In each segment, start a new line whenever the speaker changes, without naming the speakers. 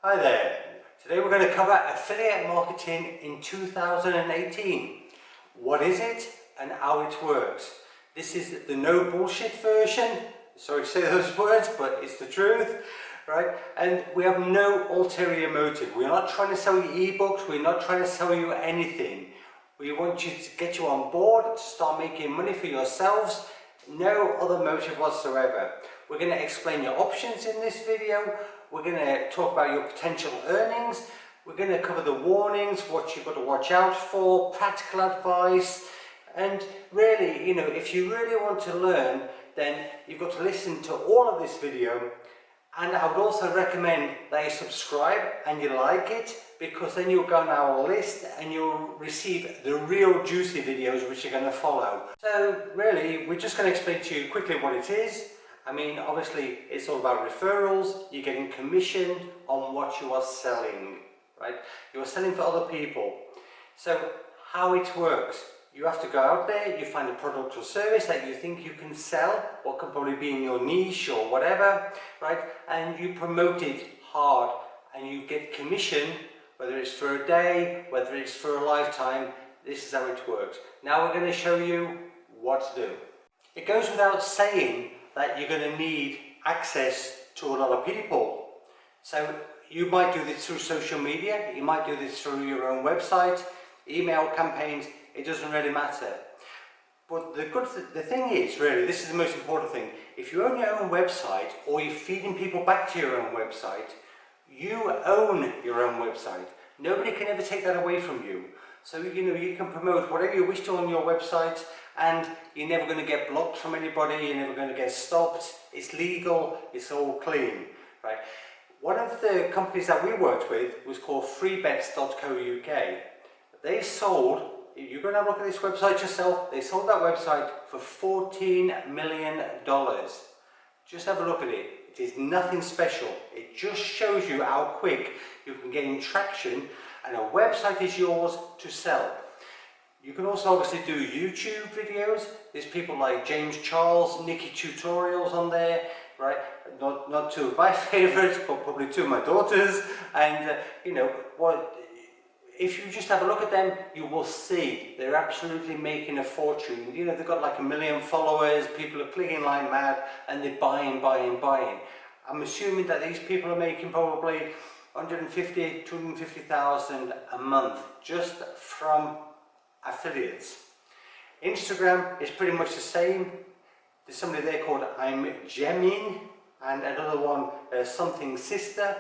Hi there. Today we're going to cover affiliate marketing in 2018. What is it and how it works? This is the no bullshit version. Sorry to say those words, but it's the truth, right? And we have no ulterior motive. We're not trying to sell you ebooks. We're not trying to sell you anything. We want you to get you on board to start making money for yourselves. No other motive whatsoever. We're going to explain your options in this video. We're going to talk about your potential earnings. We're going to cover the warnings, what you've got to watch out for, practical advice. And really, if you really want to learn, then you've got to listen to all of this video. And I would also recommend that you subscribe and you like it, because then you'll go on our list and you'll receive the real juicy videos which are going to follow. So really, we're just going to explain to you quickly what it is. I mean, obviously, it's all about referrals. You're getting commissioned on what you are selling, right? You are selling for other people. So how it works, you have to go out there, you find a product or service that you think you can sell, what can probably be in your niche or whatever, right? And you promote it hard and you get commission, whether it's for a day, whether it's for a lifetime. This is how it works. Now we're going to show you what to do. It goes without saying that you're going to need access to a lot of people. So you might do this through social media, you might do this through your own website, email campaigns, it doesn't really matter. But the thing is, really, this is the most important thing. If you own your own website or you're feeding people back to your own website, you own your own website. Nobody can ever take that away from you. So you can promote whatever you wish to on your website, and you're never going to get blocked from anybody, you're never going to get stopped. It's legal, it's all clean, right? One of the companies that we worked with was called freebets.co.uk. They sold, you're going to have a look at this website yourself, they sold that website for $14 million. Just have a look at it. It is nothing special. It just shows you how quick you can gain traction, and a website is yours to sell. You can also obviously do YouTube videos. There's people like James Charles, Nikki Tutorials on there, right? Not two of my favorites, but probably two of my daughters. And if you just have a look at them, you will see they're absolutely making a fortune. They've got like 1 million followers, people are clicking like mad, and they're buying. I'm assuming that these people are making probably 150, 250,000 a month just from affiliates. Instagram is pretty much the same. There's somebody there called I'm Gemin, and another one Something Sister.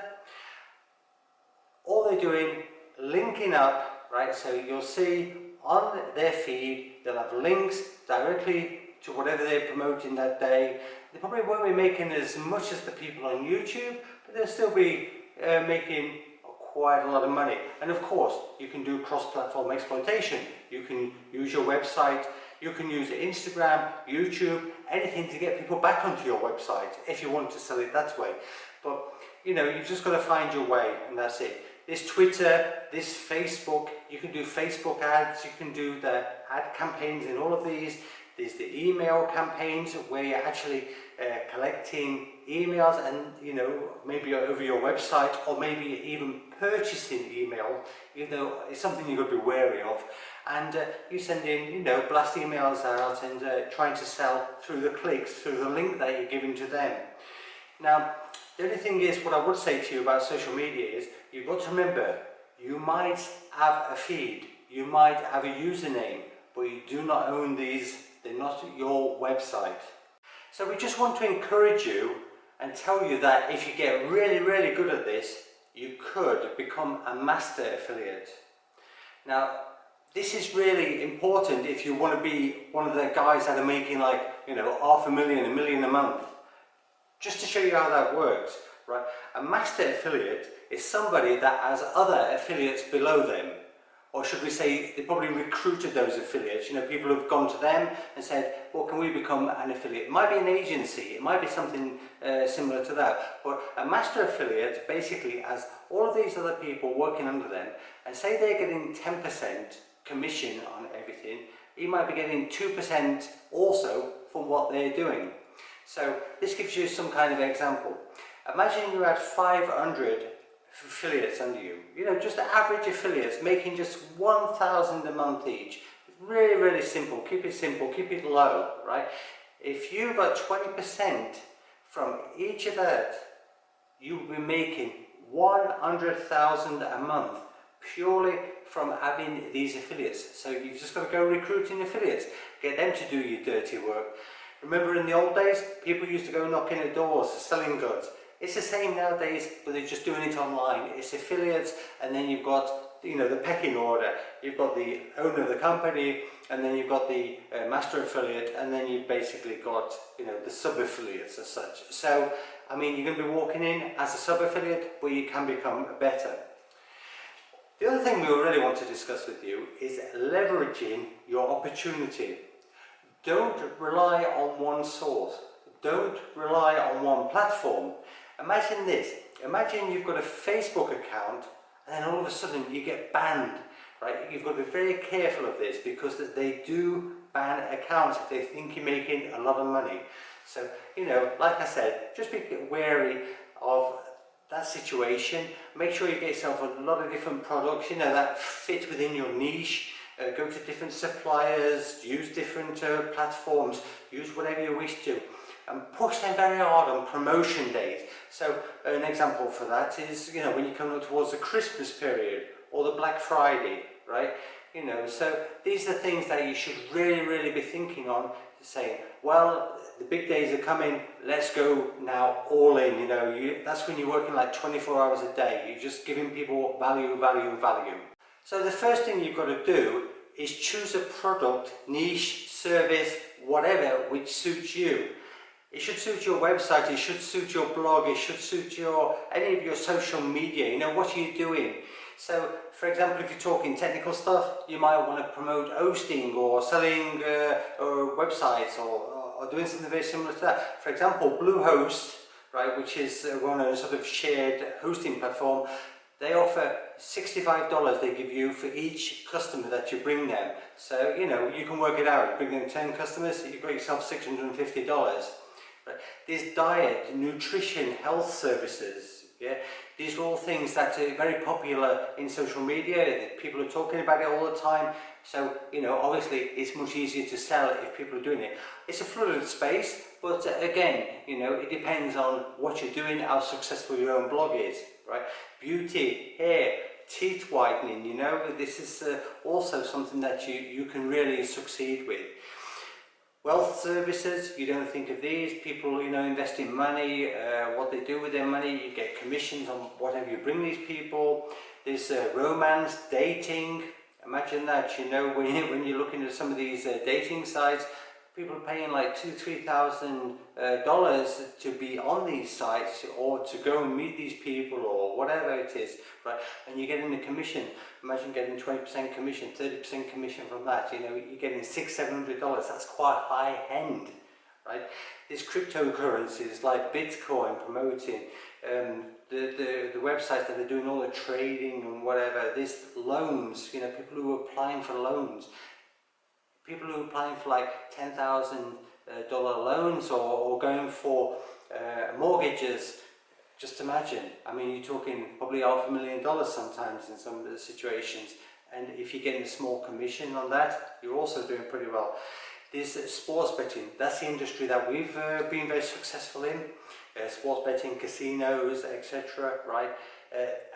All they're doing, linking up, right? So you'll see on their feed they'll have links directly to whatever they're promoting that day. They probably won't be making as much as the people on YouTube, but they'll still be making quite a lot of money. And of course, you can do cross-platform exploitation. You can use your website, you can use Instagram, YouTube, anything to get people back onto your website if you want to sell it that way. But you've just got to find your way, and that's it. This Twitter, this Facebook, you can do Facebook ads, you can do the ad campaigns in all of these. There's the email campaigns where you're actually collecting emails and maybe over your website, or maybe even purchasing email, even though it's something you've got to be wary of. And you send in blast emails out and trying to sell through the clicks, through the link that you're giving to them. Now the only thing is, what I would say to you about social media is, you've got to remember, you might have a feed, you might have a username, but you do not own these. They're not your website. So we just want to encourage you and tell you that if you get really, really good at this, you could become a master affiliate. Now, this is really important if you want to be one of the guys that are making like, $500,000, $1 million a month. Just to show you how that works, right? A master affiliate is somebody that has other affiliates below them. Or should we say, they probably recruited those affiliates. People have gone to them and said, well, can we become an affiliate? It might be an agency, it might be something similar to that. But a master affiliate basically has all of these other people working under them, and say they're getting 10% commission on everything, he might be getting 2% also from what they're doing. So this gives you some kind of example. Imagine you had 500 affiliates under you. You know, just the average affiliates making just 1,000 a month each. Really, really simple. Keep it simple, keep it low, right? If you got 20% from each of that, you'll be making 100,000 a month purely from having these affiliates. So you've just got to go recruiting affiliates, get them to do your dirty work. Remember in the old days, people used to go knocking at doors, selling goods. It's the same nowadays, but they're just doing it online. It's affiliates, and then you've got, you know, the pecking order. You've got the owner of the company, and then you've got the master affiliate, and then you've basically got, you know, the sub-affiliates as such. So, I mean, you're going to be walking in as a sub-affiliate, but you can become better. The other thing we really want to discuss with you is leveraging your opportunity. Don't rely on one source. Don't rely on one platform. Imagine this. Imagine you've got a Facebook account and then all of a sudden you get banned, right? You've got to be very careful of this because they do ban accounts if they think you're making a lot of money. So, you know, like I said, just be wary of that situation. Make sure you get yourself a lot of different products, you know, that fit within your niche. Go to different suppliers, use different platforms, use whatever you wish to, and push them very hard on promotion days. So an example for that is, you know, when you come up towards the Christmas period or the Black Friday, right? You know, so these are things that you should really, really be thinking on, saying, well, the big days are coming, let's go now all in. You know, that's when you're working like 24 hours a day. You're just giving people value, value, value. So the first thing you've got to do is choose a product, niche, service, whatever, which suits you. It should suit your website, it should suit your blog, it should suit any of your social media. You know, what are you doing? So, for example, if you're talking technical stuff, you might want to promote hosting or selling or websites or doing something very similar to that. For example, Bluehost, right, which is one of a sort of shared hosting platform, they offer $65 they give you for each customer that you bring them. So, you know, you can work it out. You bring them 10 customers, you've got yourself $650. Right. There's diet, nutrition, health services. Yeah, these are all things that are very popular in social media. People are talking about it all the time. So, you know, obviously it's much easier to sell if people are doing it. It's a flooded space, but again, you know, it depends on what you're doing, how successful your own blog is, right? Beauty, hair, teeth whitening, you know, this is also something that you can really succeed with. Wealth services, you don't think of these. People, you know, invest in money, what they do with their money, you get commissions on whatever you bring these people. There's romance, dating. Imagine that, you know, when you're looking at some of these dating sites, people are paying like $2,000-3,000 to be on these sites or to go and meet these people or whatever it is, right? And you're getting a commission. Imagine getting 20% commission, 30% commission from that. You know, you're getting $600-700. That's quite high end, right? There's cryptocurrencies like Bitcoin promoting, the websites that are doing all the trading and whatever. There's loans, you know, people who are applying for loans. People who are applying for like $10,000 loans or going for mortgages. Just imagine, I mean, you're talking probably $500,000 sometimes in some of the situations, and if you're getting a small commission on that, you're also doing pretty well. There's sports betting. That's the industry that we've been very successful in. Sports betting, casinos, etc. Right?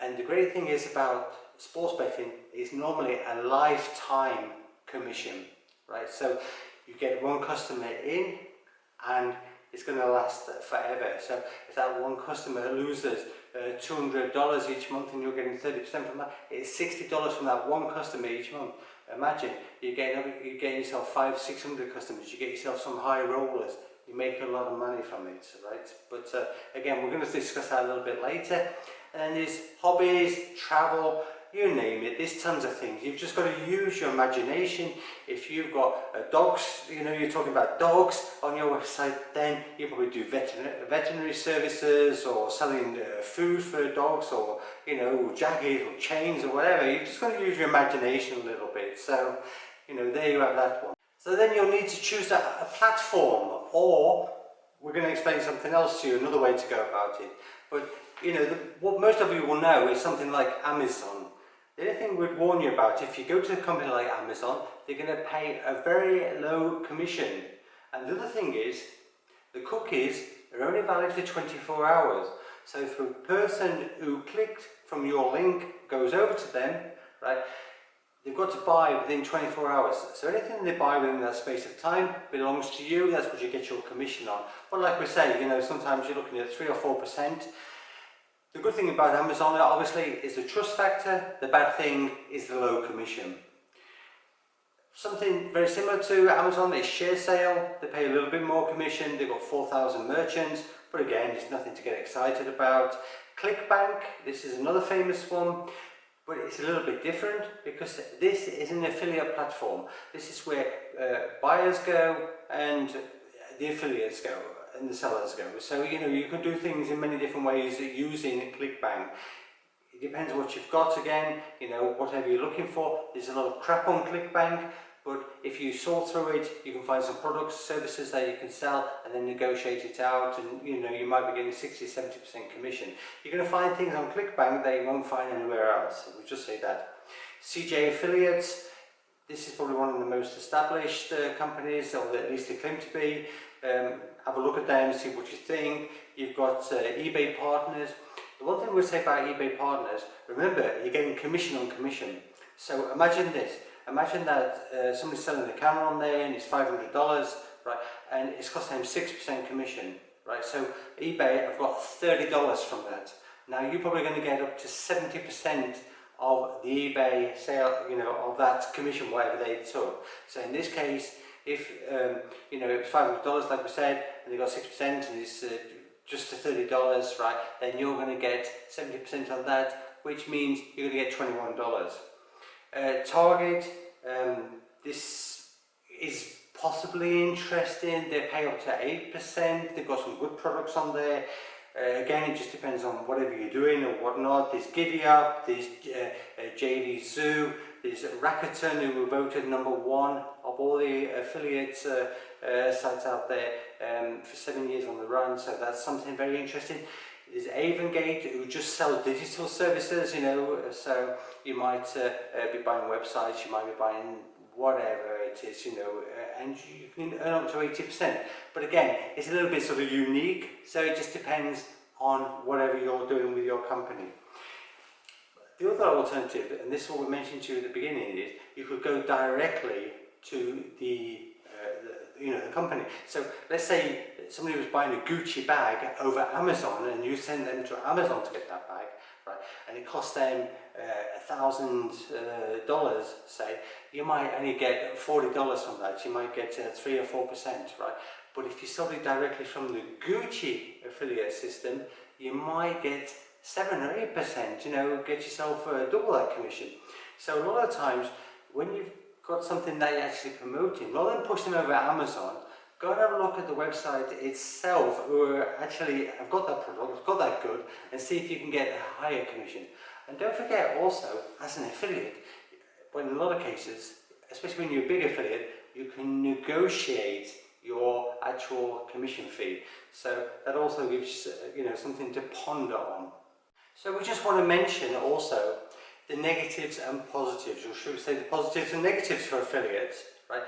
And the great thing is about sports betting is normally a lifetime commission. Right, so you get one customer in and it's going to last forever. So if that one customer loses $200 each month and you're getting 30% from that, it's $60 from that one customer each month. Imagine you're getting yourself 500-600 customers, you get yourself some high rollers, you make a lot of money from it, right? But again, we're going to discuss that a little bit later. And then there's hobbies, travel, you name it, there's tons of things. You've just got to use your imagination. If you've got dogs, you know, you're talking about dogs on your website, then you probably do veterinary services or selling food for dogs or, you know, jackets or chains or whatever. You've just got to use your imagination a little bit. So, you know, there you have that one. So then you'll need to choose a platform, or we're going to explain something else to you, another way to go about it. But you know, what most of you will know is something like Amazon. The only thing we'd warn you about, if you go to a company like Amazon, they're going to pay a very low commission. And the other thing is, the cookies are only valid for 24 hours. So if a person who clicked from your link goes over to them, right, they've got to buy within 24 hours. So anything they buy within that space of time belongs to you. That's what you get your commission on. But like we say, you know, sometimes you're looking at 3 or 4%. The good thing about Amazon, obviously, is the trust factor. The bad thing is the low commission. Something very similar to Amazon is ShareSale. They pay a little bit more commission. They've got 4,000 merchants, but again, it's nothing to get excited about. ClickBank, this is another famous one, but it's a little bit different because this is an affiliate platform. This is where buyers go and the affiliates go and the sellers go. So, you know, you can do things in many different ways using ClickBank. It depends on what you've got again, you know, whatever you're looking for. There's a lot of crap on ClickBank, but if you sort through it, you can find some products, services that you can sell and then negotiate it out, and you know, you might be getting 60-70% commission. You're going to find things on ClickBank that you won't find anywhere else. We'll just say that. CJ Affiliates, this is probably one of the most established companies, or at least they claim to be. Have a look at them, see what you think. You've got eBay Partners. The one thing we'll say about eBay Partners, remember, you're getting commission on commission. So imagine this. Imagine that somebody's selling a camera on there and it's $500, right? And it's costing them 6% commission, right? So eBay have got $30 from that. Now you're probably going to get up to 70% of the eBay sale, you know, of that commission, whatever they took. So in this case, if you know, it's $500, like we said, and they got 6%, and it's just to $30, right? Then you're going to get 70% on that, which means you're going to get $21. Target, this is possibly interesting. They pay up to 8%. They've got some good products on there. Again, it just depends on whatever you're doing or whatnot. There's GiddyUp, there's JD Zoo, there's Rakuten, who were voted #1 of all the affiliates sites out there for 7 years on the run. So that's something very interesting. There's Avengate, who just sell digital services, you know, so you might be buying websites, you might be buying whatever it is, you know, and you can earn up to 80%. But again, it's a little bit sort of unique, so it just depends on whatever you're doing with your company. The other alternative, and this is what we mentioned to you at the beginning, is you could go directly to the company. So let's say somebody was buying a Gucci bag over Amazon, and you send them to Amazon to get that bag, right? And it costs them $1,000, say. You might only get $40 from that. You might get 3 or 4%, right? But if you sold it directly from the Gucci affiliate system, you might get 7 or 8%. You know, get yourself double that commission. So a lot of times, when you've got something that you're actually promoting, rather than push them over Amazon, go and have a look at the website itself, who actually have got that product, got that good, and see if you can get a higher commission. And don't forget also, as an affiliate, but in a lot of cases, especially when you're a big affiliate, you can negotiate your actual commission fee. So that also gives you know, something to ponder on. So we just want to mention also the negatives and positives, or should we say the positives and negatives for affiliates, right?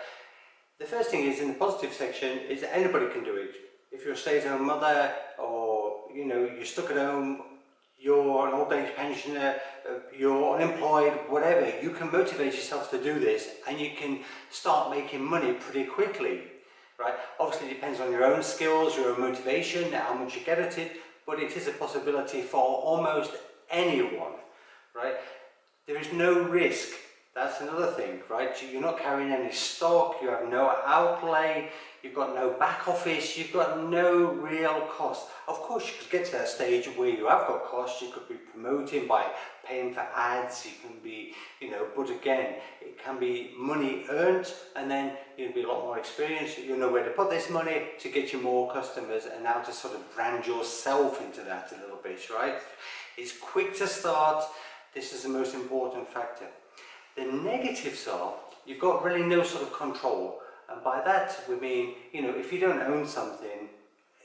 The first thing is, in the positive section, is that anybody can do it. If you're a stay-at-home mother, or you know, you're stuck at home, you're an old age pensioner, you're unemployed, whatever, you can motivate yourself to do this, and you can start making money pretty quickly, right? Obviously it depends on your own skills, your own motivation, how much you get at it, but it is a possibility for almost anyone, right? There is no risk. That's another thing, right? You're not carrying any stock, you have no outlay, you've got no back office, you've got no real cost. Of course, you could get to that stage where you have got costs. You could be promoting by paying for ads, you can be, you know, but again, it can be money earned, and then you'll be a lot more experienced. You'll know where to put this money to get you more customers, and how to sort of brand yourself into that a little bit, right? It's quick to start. This is the most important factor. The negatives are, you've got really no sort of control. And by that we mean, you know, if you don't own something,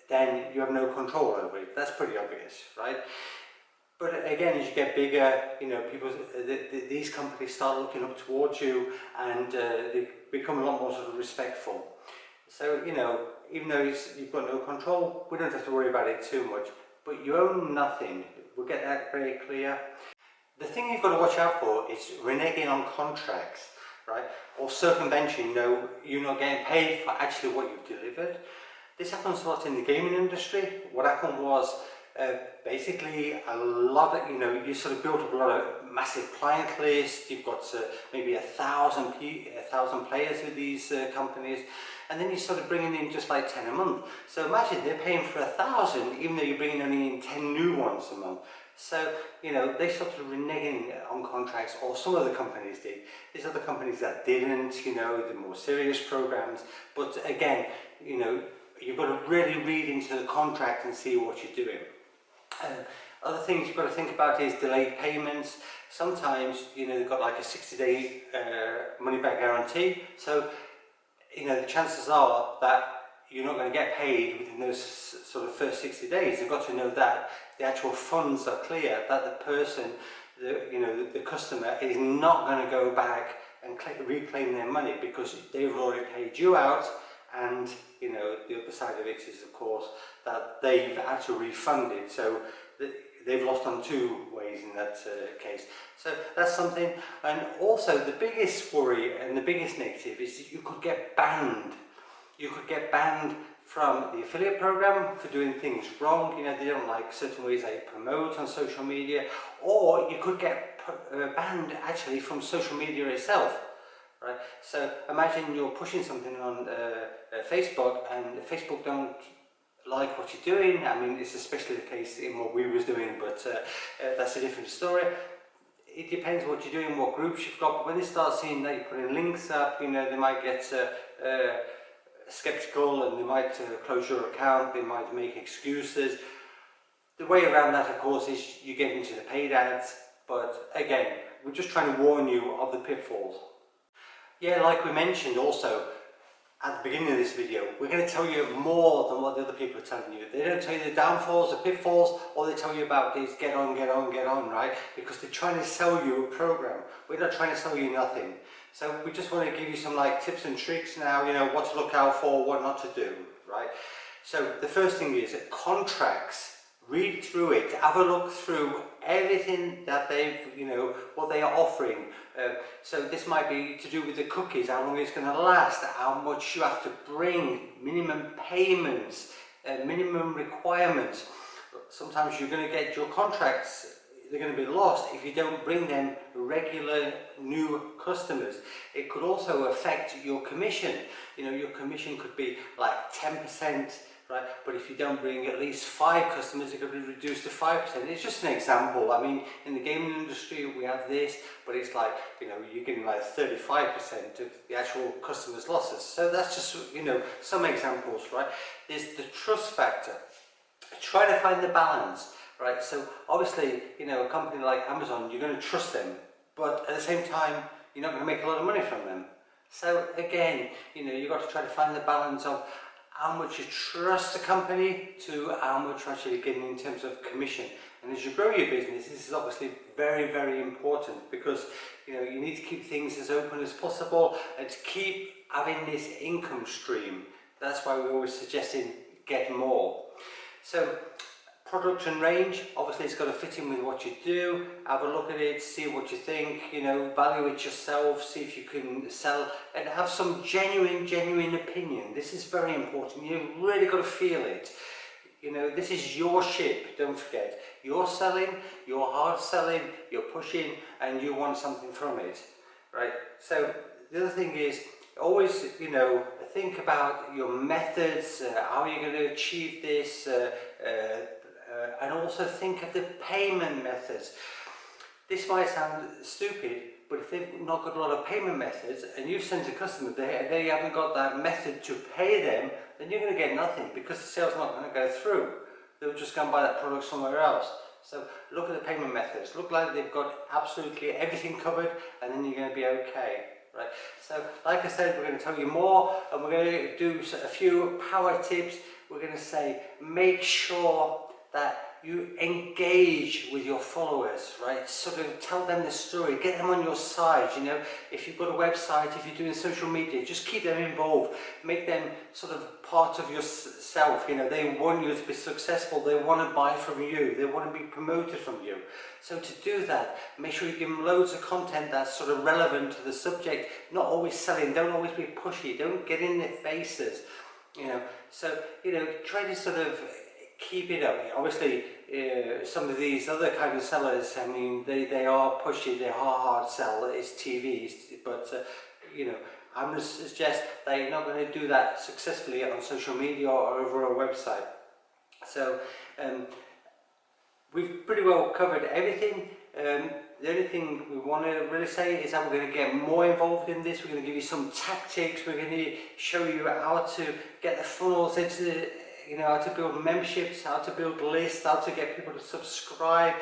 then you have no control over it. That's pretty obvious, right? But again, as you get bigger, you know, these companies start looking up towards you, and they become a lot more sort of respectful. So, you know, even though you've got no control, we don't have to worry about it too much. But you own nothing. We'll get that very clear. The thing you've got to watch out for is reneging on contracts, right? Or circumvention, you know, you're not getting paid for actually what you've delivered. This happens a lot in the gaming industry. What happened was, basically a lot of, you know, you sort of built up a lot of massive client lists. You've got maybe 1,000 players with these companies, and then you're sort of bringing in just like 10 a month. So imagine they're paying for 1,000 even though you're bringing only in 10 new ones a month. So, you know, they sort of reneging on contracts, or some other companies did. There's other companies that didn't, you know, the more serious programs. But again, you know, you've got to really read into the contract and see what you're doing. Other things you've got to think about is delayed payments. Sometimes, you know, they've got like a 60-day money back guarantee. So, you know, the chances are that you're not going to get paid within those sort of first 60 days. You've got to know that the actual funds are clear, that the person, the customer is not going to go back and reclaim their money because they've already paid you out. And, you know, the other side of it is, of course, that they've had to refund it. So they've lost on two ways in that case. So that's something. And also the biggest worry and the biggest negative is that you could get banned. You could get banned from the affiliate program for doing things wrong. You know, they don't like certain ways they promote on social media. Or you could get banned actually from social media itself. Right? So imagine you're pushing something on Facebook, and Facebook don't like what you're doing. I mean, it's especially the case in what we was doing, but that's a different story. It depends what you're doing, what groups you've got. But when they start seeing that you're putting links up, you know, they might get skeptical, and they might close your account. They might make excuses. The way around that, of course, is you get into the paid ads. But again, we're just trying to warn you of the pitfalls. Yeah, like we mentioned also at the beginning of this video, we're going to tell you more than what the other people are telling you. They don't tell you the downfalls, the pitfalls. All they tell you about is get on, get on, get on, right? Because they're trying to sell you a program. We're not trying to sell you nothing. So we just want to give you some like tips and tricks now, you know, what to look out for, what not to do, right? So the first thing is contracts. Read through it, have a look through everything that they've, you know, what they are offering. So this might be to do with the cookies, how long it's going to last, how much you have to bring, minimum payments, minimum requirements. Sometimes you're going to get your contracts, they're going to be lost if you don't bring them regular new customers. It could also affect your commission. You know, your commission could be like 10%. Right? But if you don't bring at least 5 customers, it could be reduced to 5%. It's just an example. I mean, in the gaming industry, we have this, but it's like, you know, you're getting like 35% of the actual customers' losses. So that's just, you know, some examples, right? There's the trust factor. Try to find the balance, right? So obviously, you know, a company like Amazon, you're going to trust them, but at the same time, you're not going to make a lot of money from them. So again, you know, you've got to try to find the balance of how much you trust the company to how much you're actually getting in terms of commission. And as you grow your business, this is obviously very, very important, because, you know, you need to keep things as open as possible and to keep having this income stream. That's why we're always suggesting get more. So product and range, obviously it's got to fit in with what you do. Have a look at it, see what you think, you know, value it yourself, see if you can sell, and have some genuine opinion. This is very important. You've really got to feel it. You know, this is your ship, don't forget. You're selling, you're hard selling, you're pushing, and you want something from it, right? So the other thing is, always, you know, think about your methods, how you're going to achieve this, and also think of the payment methods. This might sound stupid, but if they've not got a lot of payment methods and you've sent a customer there and they haven't got that method to pay them, then you're going to get nothing, because the sale's not going to go through. They'll just go and buy that product somewhere else. So look at the payment methods. Look like they've got absolutely everything covered, and then you're going to be okay. right? So like I said, we're going to tell you more, and we're going to do a few power tips. We're going to say make sure that you engage with your followers, right? Sort of tell them the story, get them on your side, you know. If you've got a website, if you're doing social media, just keep them involved, make them sort of part of yourself, you know. They want you to be successful, they want to buy from you, they want to be promoted from you. So to do that, make sure you give them loads of content that's sort of relevant to the subject, not always selling, don't always be pushy, don't get in their faces, you know. So, you know, try to sort of keep it up. Obviously, some of these other kind of sellers, I mean, they are pushy, they are hard sell, it's TVs, but, you know, I'm going to suggest that you're not going to do that successfully on social media or over a website. So, we've pretty well covered everything. The only thing we want to really say is that we're going to get more involved in this. We're going to give you some tactics. We're going to show you how to get the funnels into the, you know, how to build memberships, how to build lists, how to get people to subscribe.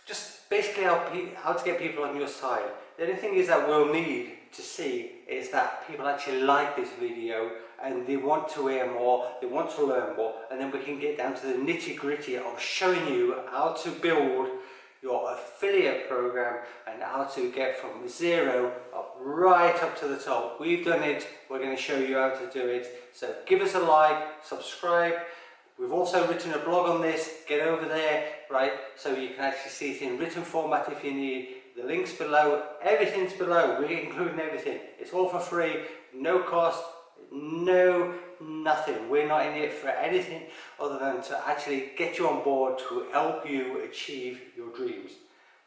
Just basically how to get people on your side. The only thing is that we'll need to see is that people actually like this video and they want to hear more, they want to learn more, and then we can get down to the nitty-gritty of showing you how to build your affiliate program and how to get from zero right up to the top. We've done it, we're going to show you how to do it. So give us a like, subscribe. We've also written a blog on this, get over there, right, so you can actually see it in written format if you need. The links below, everything's below, we're including everything. It's all for free, no cost, no nothing. We're not in it for anything other than to actually get you on board to help you achieve your dreams.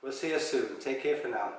We'll see you soon. Take care for now.